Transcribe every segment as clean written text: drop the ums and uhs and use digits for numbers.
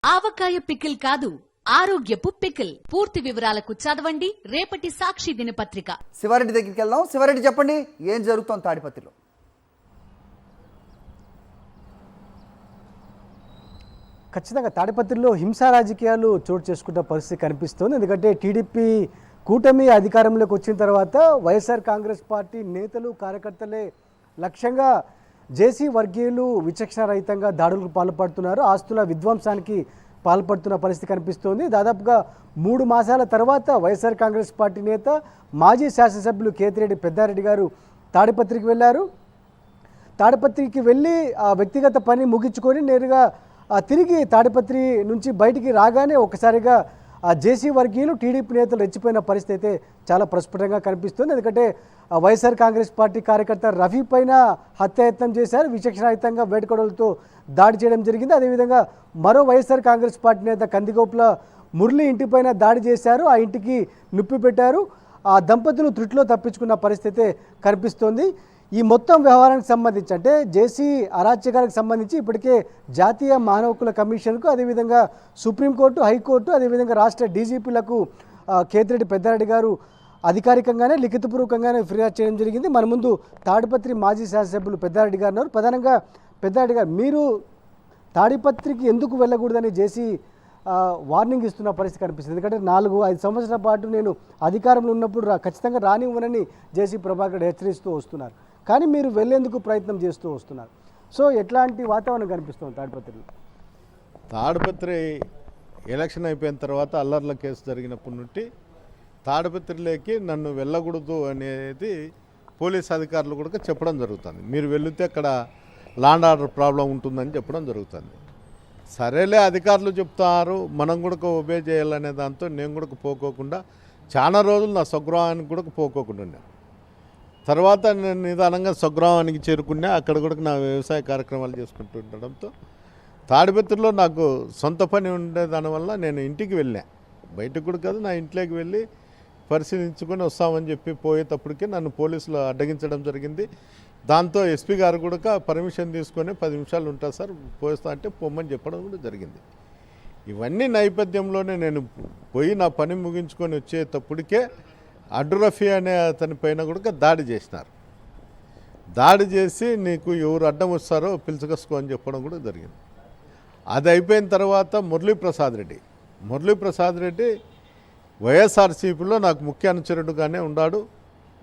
ఆవకాయ pickle కాదు, ఆరోగ్యపు pickle. పూర్తి వివరాలకు చదవండి రేపటి సాక్షి దినపత్రిక. శివారెడ్డి దగ్గరికి వెళ్దాం. శివారెడ్డి చెప్పండి, ఏం జరుగుతోంది తాడిపత్రిలో? ఖచ్చితంగా తాడిపత్రిలో హింసా రాజకీయాలు చోటు చేసుకున్న పరిస్థితి కనిపిస్తోంది. ఎందుకంటే టీడీపీ కూటమి అధికారంలోకి వచ్చిన తర్వాత వైఎస్ఆర్ కాంగ్రెస్ పార్టీ నేతలు కార్యకర్తలే లక్ష్యంగా జేసీ వర్గీయులు విచక్షణారహితంగా దాడులకు పాల్పడుతున్నారు, ఆస్తుల విధ్వంసానికి పాల్పడుతున్న పరిస్థితి కనిపిస్తోంది. దాదాపుగా 3 మాసాల తర్వాత వైఎస్ఆర్ కాంగ్రెస్ పార్టీ నేత మాజీ శాసనసభ్యులు కేతిరెడ్డి పెద్దారెడ్డి గారు తాడిపత్రికి వెళ్ళారు. తాడిపత్రికి వెళ్ళి ఆ వ్యక్తిగత పని ముగించుకొని నేరుగా తిరిగి తాడిపత్రి నుంచి బయటికి రాగానే ఒకసారిగా జేసీ వర్గీయులు టీడీపీ నేతలు రెచ్చిపోయిన పరిస్థితి అయితే చాలా ప్రస్ఫుటంగా కనిపిస్తుంది. ఎందుకంటే వైఎస్ఆర్ కాంగ్రెస్ పార్టీ కార్యకర్త రఫీ పైన హత్యాయత్నం చేశారు, విచక్షణారహితంగా వేడుకొడలతో దాడి చేయడం జరిగింది. అదేవిధంగా మరో వైఎస్ఆర్ కాంగ్రెస్ పార్టీ నేత కందిగోపుల మురళి ఇంటిపైన దాడి చేశారు, ఆ ఇంటికి నిప్పు పెట్టారు. ఆ దంపతులు త్రుటిలో తప్పించుకున్న పరిస్థితి కనిపిస్తోంది. ఈ మొత్తం వ్యవహారానికి సంబంధించి అంటే జేసీ అరాచకాలకు సంబంధించి ఇప్పటికే జాతీయ మానవ హక్కుల కమిషన్కు, అదేవిధంగా సుప్రీంకోర్టు, హైకోర్టు, అదేవిధంగా రాష్ట్ర డీజీపీలకు కేతిరెడ్డి పెద్దారెడ్డి గారు అధికారికంగానే లిఖితపూర్వకంగానే ఫిర్యాదు చేయడం జరిగింది. మన ముందు తాడిపత్రి మాజీ శాసనసభ్యులు పెద్దారెడ్డి గారు ఉన్నారు. ప్రధానంగా పెద్దారెడ్డి గారు, మీరు తాడిపత్రికి ఎందుకు వెళ్ళకూడదని జేసీ వార్నింగ్ ఇస్తున్న పరిస్థితి కనిపిస్తుంది? ఎందుకంటే 4-5 సంవత్సరాల పాటు నేను అధికారంలో ఉన్నప్పుడు ఖచ్చితంగా రానివ్వనని జేసీ ప్రభాకర్ హెచ్చరిస్తూ వస్తున్నారు, కానీ మీరు వెళ్లేందుకు ప్రయత్నం చేస్తూ వస్తున్నారు. సో ఎట్లాంటి వాతావరణం కనిపిస్తుంది తాడిపత్రిలో? తాడిపత్రి ఎలక్షన్ అయిపోయిన తర్వాత అల్లర్ల కేసు జరిగినప్పటి నుండి తాడిపత్రిలోకి నన్ను వెళ్ళకూడదు అనేది పోలీస్ అధికారులు కూడా చెప్పడం జరుగుతుంది. మీరు వెళితే అక్కడ లాండ్ ఆర్డర్ ప్రాబ్లం ఉంటుందని చెప్పడం జరుగుతుంది. సరేలే, అధికారులు చెప్తారు, మనం కూడా ఒబే చేయాలనే దాంతో నేను కూడా పోకోకుండా చాలా రోజులు నా స్వగృహానికి కూడా పోకోకుండా ఉన్నాను. తర్వాత నేను నిదానంగా స్వగృహానికి చేరుకున్నా. అక్కడ కూడా నా వ్యవసాయ కార్యక్రమాలు చేసుకుంటూ ఉండడంతో తాడిపత్రిలో నాకు సొంత పని ఉండే దానివల్ల నేను ఇంటికి వెళ్ళా. బయటకు కూడా కాదు, నా ఇంట్లోకి వెళ్ళి పరిశీలించుకొని వస్తామని చెప్పి పోయేటప్పటికే నన్ను పోలీసులు అడ్డగించడం జరిగింది. దాంతో ఎస్పీ గారు కూడా పర్మిషన్ తీసుకొని 10 నిమిషాలు ఉంటారు సార్ పోస్తా అంటే పొమ్మని చెప్పడం కూడా జరిగింది. ఇవన్నీ నేపథ్యంలోనే నేను పోయి నా పని ముగించుకొని వచ్చేటప్పటికే అడ్డురఫీ అనే అతని పైన కూడా దాడి చేసినారు. దాడి చేసి నీకు ఎవరు అడ్డం వస్తారో పిలుచుకొసుకో అని చెప్పడం కూడా జరిగింది. అది అయిపోయిన తర్వాత మురళీప్రసాద్ రెడ్డి వైఎస్ఆర్సీపీలో నాకు ముఖ్య అనుచరుడుగానే ఉన్నాడు,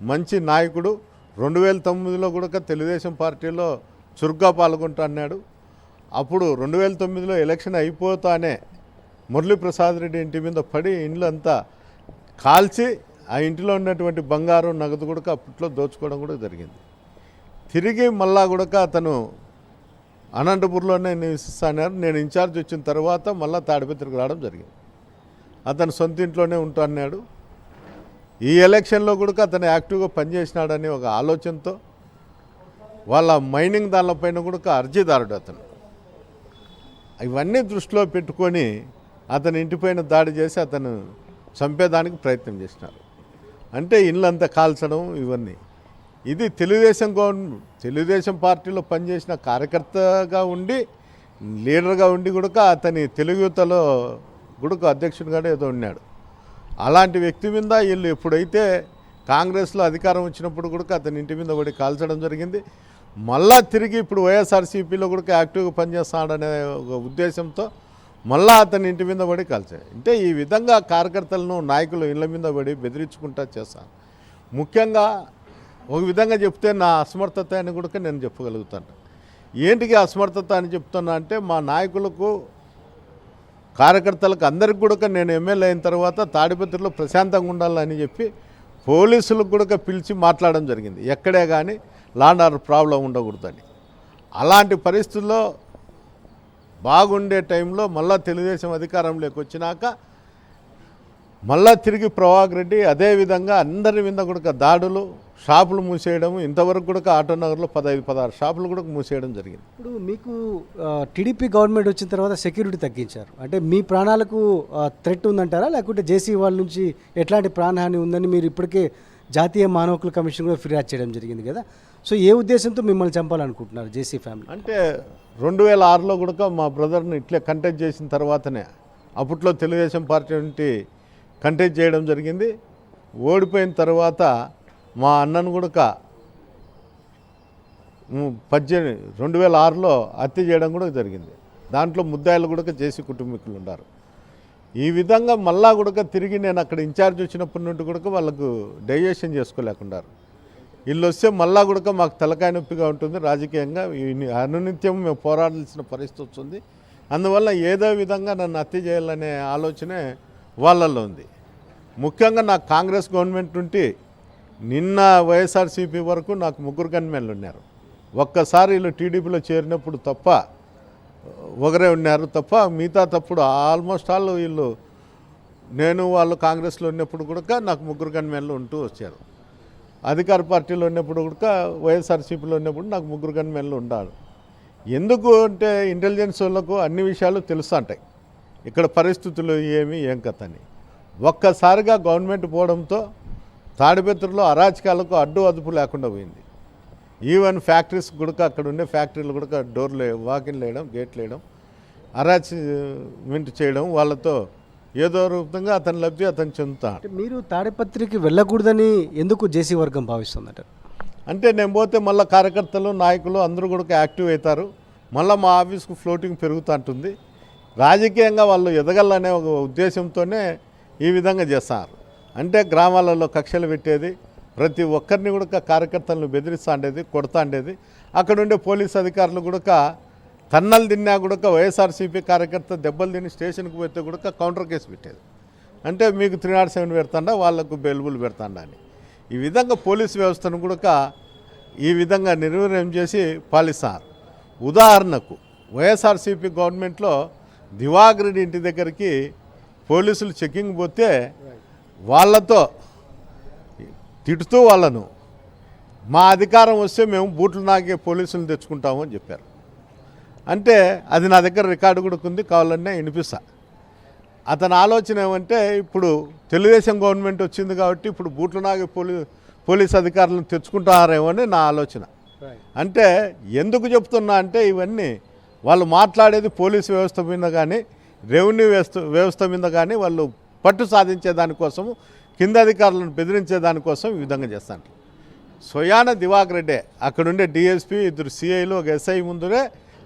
మంచి నాయకుడు. 2009లో కూడా తెలుగుదేశం పార్టీలో చురుగ్గా పాల్గొంటా అన్నాడు. అప్పుడు 2009లో ఎలక్షన్ అయిపోతానే మురళీప్రసాద్ రెడ్డి ఇంటి మీద పడి ఇండ్లంతా కాల్చి ఆ ఇంటిలో ఉన్నటువంటి బంగారం నగదు కూడా అప్పట్లో దోచుకోవడం కూడా జరిగింది. తిరిగి మళ్ళా కూడా అతను అనంతపూర్లోనే నివసిస్తున్నారు. నేను ఇన్ఛార్జ్ వచ్చిన తర్వాత మళ్ళీ తాడిపత్రికి రావడం జరిగింది. అతను సొంత ఇంట్లోనే ఉంటా అన్నాడు. ఈ ఎలక్షన్లో కూడా అతను యాక్టివ్గా పనిచేసినాడని ఒక ఆలోచనతో వాళ్ళ మైనింగ్ దానిపైన కూడా అర్జీదారుడు అతను. ఇవన్నీ దృష్టిలో పెట్టుకొని అతని ఇంటిపైన దాడి చేసి అతను చంపేదానికి ప్రయత్నం చేసినారు. అంటే ఇళ్ళంతా కాల్చడం ఇవన్నీ. ఇది తెలుగుదేశం పార్టీలో పనిచేసిన కార్యకర్తగా ఉండి లీడర్గా ఉండి కూడా అతని తెలుగు యువతలో కూడా అధ్యక్షుడిగానే ఏదో ఉన్నాడు. అలాంటి వ్యక్తి మీద వీళ్ళు ఎప్పుడైతే కాంగ్రెస్లో అధికారం వచ్చినప్పుడు కూడా అతని ఇంటి మీద పడి కాల్చడం జరిగింది. మళ్ళా తిరిగి ఇప్పుడు వైఎస్ఆర్సీపీలో కూడా యాక్టివ్గా పనిచేస్తాడనే ఒక ఉద్దేశంతో మళ్ళా అతని ఇంటి మీద పడి కాల్చాడు. అంటే ఈ విధంగా కార్యకర్తలను నాయకులు ఇళ్ళ మీద పడి బెదిరించుకుంటా చేస్తాను. ముఖ్యంగా ఒక విధంగా చెప్తే నా అసమర్థత అని కూడా నేను చెప్పగలుగుతాను. ఏంటికి అసమర్థత అని చెప్తున్నా అంటే మా నాయకులకు కార్యకర్తలకు అందరికి కూడా నేను ఎమ్మెల్యే అయిన తర్వాత తాడిపత్రిలో ప్రశాంతంగా ఉండాలని చెప్పి పోలీసులకు కూడా పిలిచి మాట్లాడడం జరిగింది. ఎక్కడే కానీ లాండ్ ఆర్డర్ ప్రాబ్లం ఉండకూడదని. అలాంటి పరిస్థితుల్లో బాగుండే టైంలో మళ్ళా తెలుగుదేశం అధికారంలోకి వచ్చినాక మళ్ళా తిరిగి ప్రభాకర్ రెడ్డి అదేవిధంగా అందరి మీద కూడా దాడులు, షాపులు మూసేయడం, ఇంతవరకు కూడా ఆటోనగర్లో 15-16 షాపులు కూడా మూసేయడం జరిగింది. ఇప్పుడు మీకు టీడీపీ గవర్నమెంట్ వచ్చిన తర్వాత సెక్యూరిటీ తగ్గించారు, అంటే మీ ప్రాణాలకు థ్రెట్ ఉందంటారా, లేకుంటే జేసీ వాళ్ళ నుంచి ఎట్లాంటి ప్రాణహాని ఉందని మీరు ఇప్పటికే జాతీయ మానవ హక్కుల కమిషన్ కూడా ఫిర్యాదు చేయడం జరిగింది కదా. సో ఏ ఉద్దేశంతో మిమ్మల్ని చంపాలనుకుంటున్నారు జేసీ ఫ్యామిలీ? అంటే 2006లో కూడా మా బ్రదర్ని ఇట్లే కంటెస్ట్ చేసిన తర్వాతనే అప్పట్లో తెలుగుదేశం పార్టీ నుండి కంటెస్ట్ చేయడం జరిగింది. ఓడిపోయిన తర్వాత మా అన్నను కూడా 2006లో హత్య చేయడం కూడా జరిగింది. దాంట్లో ముద్దాయిలు కూడా జేసీ కుటుంబీకులు ఉన్నారు. ఈ విధంగా మళ్ళా కూడా తిరిగి నేను అక్కడ ఇన్ఛార్జ్ వచ్చినప్పటి నుండి కూడా వాళ్ళకు డైజెషన్ చేసుకోలేకున్నారు. వీళ్ళు వస్తే మళ్ళా కూడా మాకు తలకాయ నొప్పిగా ఉంటుంది. రాజకీయంగా అనునిత్యం మేము పోరాడాల్సిన పరిస్థితి వస్తుంది. అందువల్ల ఏదో విధంగా నన్ను హత్య చేయాలనే ఆలోచనే వాళ్ళల్లో ఉంది. ముఖ్యంగా నాకు కాంగ్రెస్ గవర్నమెంట్ నుండి నిన్న వైఎస్ఆర్సీపీ వరకు నాకు 3 గన్మెన్లు ఉన్నారు. ఒక్కసారి వీళ్ళు టీడీపీలో చేరినప్పుడు తప్ప ఒకరే ఉన్నారు తప్ప మిగతా తప్పుడు ఆల్మోస్ట్ ఆల్ వీళ్ళు నేను వాళ్ళు కాంగ్రెస్లో ఉన్నప్పుడు కూడా నాకు 3 గన్మెన్లు ఉంటూ వచ్చారు. అధికార పార్టీలో ఉన్నప్పుడు కూడా వైఎస్ఆర్సీపీలో ఉన్నప్పుడు నాకు 3 గన్మెన్లు ఉండాలి. ఎందుకు అంటే ఇంటెలిజెన్స్ వాళ్ళకు అన్ని విషయాలు తెలుస్తుంటాయి, ఇక్కడ పరిస్థితులు ఏం కథ అని. ఒక్కసారిగా గవర్నమెంట్ పోవడంతో తాడిపత్రిలో అరాచకాలకు అడ్డు అదుపు లేకుండా పోయింది. ఈవెన్ ఫ్యాక్టరీస్ కూడా అక్కడ ఉండే ఫ్యాక్టరీలు కూడా డోర్లు వాకిన్లు వేయడం, గేట్లు వేయడం, అరాచ్మెంట్ చేయడం, వాళ్ళతో ఏదో రూపంగా అతని లబ్ధి అతను చెందుతాడు. మీరు తాడిపత్రికి వెళ్ళకూడదని ఎందుకు జేసీ వర్గం భావిస్తుందట? అంటే నేను పోతే మళ్ళీ కార్యకర్తలు నాయకులు అందరూ కూడా యాక్టివ్ అవుతారు. మళ్ళీ మా ఆఫీస్కు ఫ్లోటింగ్ పెరుగుతూ ఉంటుంది. రాజకీయంగా వాళ్ళు ఎదగలనే ఒక ఉద్దేశంతోనే ఈ విధంగా చేస్తారు. అంటే గ్రామాలలో కక్షలు పెట్టేది, ప్రతి ఒక్కరిని కూడా కార్యకర్తలను బెదిరిస్తూ ఉండేది, కొడతా ఉండేది. అక్కడ ఉండే పోలీస్ అధికారులు కూడా తన్నలు తిన్నా కూడా వైఎస్ఆర్సీపీ కార్యకర్త దెబ్బలు తిని స్టేషన్కి పోతే కూడా కౌంటర్ కేసు పెట్టేది. అంటే మీకు 307 పెడతాండా, వాళ్లకు బెయిల్బుల్ పెడతాండా అని. ఈ విధంగా పోలీస్ వ్యవస్థను కూడా ఈ విధంగా నిర్వీర్యం చేసి పాలిస్తారు. ఉదాహరణకు వైఎస్ఆర్సీపీ గవర్నమెంట్లో దివాకర్ ఇంటి దగ్గరికి పోలీసులు చెకింగ్ పోతే వాళ్ళతో తిడుతూ వాళ్ళను మా అధికారం వస్తే మేము బూట్లు నాకే పోలీసులు తెచ్చుకుంటాము అని చెప్పారు. అంటే అది నా దగ్గర రికార్డు కూడా ఉంది, కావాలన్నా వినిపిస్తా. అతని ఆలోచన ఏమంటే ఇప్పుడు తెలుగుదేశం గవర్నమెంట్ వచ్చింది కాబట్టి ఇప్పుడు బూట్లు నాగే పోలీస్ అధికారులను తెచ్చుకుంటారేమో అని నా ఆలోచన. అంటే ఎందుకు చెప్తున్నా అంటే ఇవన్నీ వాళ్ళు మాట్లాడేది పోలీసు వ్యవస్థ మీద కానీ రెవెన్యూ వ్యవస్థ మీద కానీ వాళ్ళు పట్టు సాధించే దానికోసము, కింద అధికారులను బెదిరించే దానికోసం ఈ విధంగా చేస్తాను. స్వయాన దివాకర్ రెడ్డే అక్కడుండే డిఎస్పీ, 2 సిఐలు, ఒక ఎస్ఐ ముందురే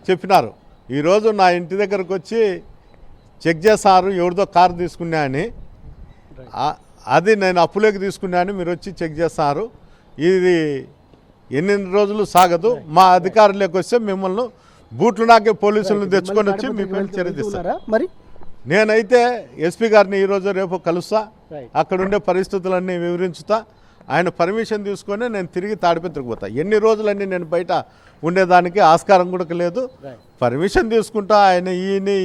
చెప్పినారు, ఈరోజు నా ఇంటి దగ్గరకు వచ్చి చెక్ చేస్తారు ఎవరిదో కారు తీసుకున్నా అని, అది నేను అప్పులోకి తీసుకున్నా అని మీరు వచ్చి చెక్ చేస్తారు, ఇది ఎన్ని రోజులు సాగదు, మా అధికారులకు వస్తే మిమ్మల్ని బూట్లు నాకే పోలీసులను తెచ్చుకొని వచ్చి మీకు చర్య తీస్తారా. మరి నేనైతే ఎస్పీ గారిని ఈరోజు రేపు కలుస్తా, అక్కడుండే పరిస్థితులన్నీ వివరించుతా. ఆయన పర్మిషన్ తీసుకొని నేను తిరిగి తాడిపత్రికి పోతా. ఎన్ని రోజులన్నీ నేను బయట ఉండేదానికి ఆస్కారం కూడా లేదు. పర్మిషన్ తీసుకుంటా, ఆయన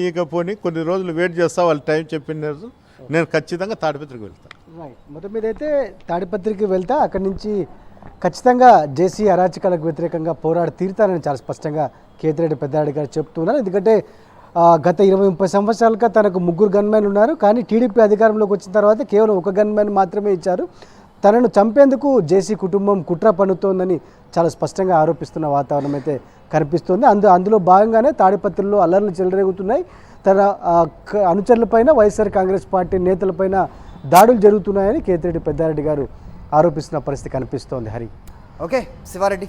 ఈకపోని కొన్ని రోజులు వెయిట్ చేస్తా, వాళ్ళు టైం చెప్పిన రోజు నేను ఖచ్చితంగా తాడిపత్రికి వెళ్తాను. మొత్తం మీద అయితే తాడిపత్రికి వెళ్తా, అక్కడి నుంచి ఖచ్చితంగా జేసీ అరాచకాలకు వ్యతిరేకంగా పోరాడి తీరుతానని చాలా స్పష్టంగా కేతిరెడ్డి పెద్దారెడ్డి గారు చెప్తున్నారు. ఎందుకంటే గత 20-30 సంవత్సరాలుగా తనకు 3 గన్మెన్లు ఉన్నారు, కానీ టీడీపీ అధికారంలోకి వచ్చిన తర్వాత కేవలం 1 గన్మెన్ మాత్రమే ఇచ్చారు. తనను చంపేందుకు జేసీ కుటుంబం కుట్ర పన్నుతోందని చాలా స్పష్టంగా ఆరోపిస్తున్న వాతావరణం అయితే కనిపిస్తుంది. అందులో భాగంగానే తాడిపత్రిలో అల్లర్లు చెలరేగుతున్నాయి. తన అనుచరులపైన, వైఎస్ఆర్ కాంగ్రెస్ పార్టీ నేతలపైన దాడులు జరుగుతున్నాయని కేతిరెడ్డి పెద్దారెడ్డి గారు ఆరోపిస్తున్న పరిస్థితి కనిపిస్తోంది. హరి. ఓకే శివారెడ్డి.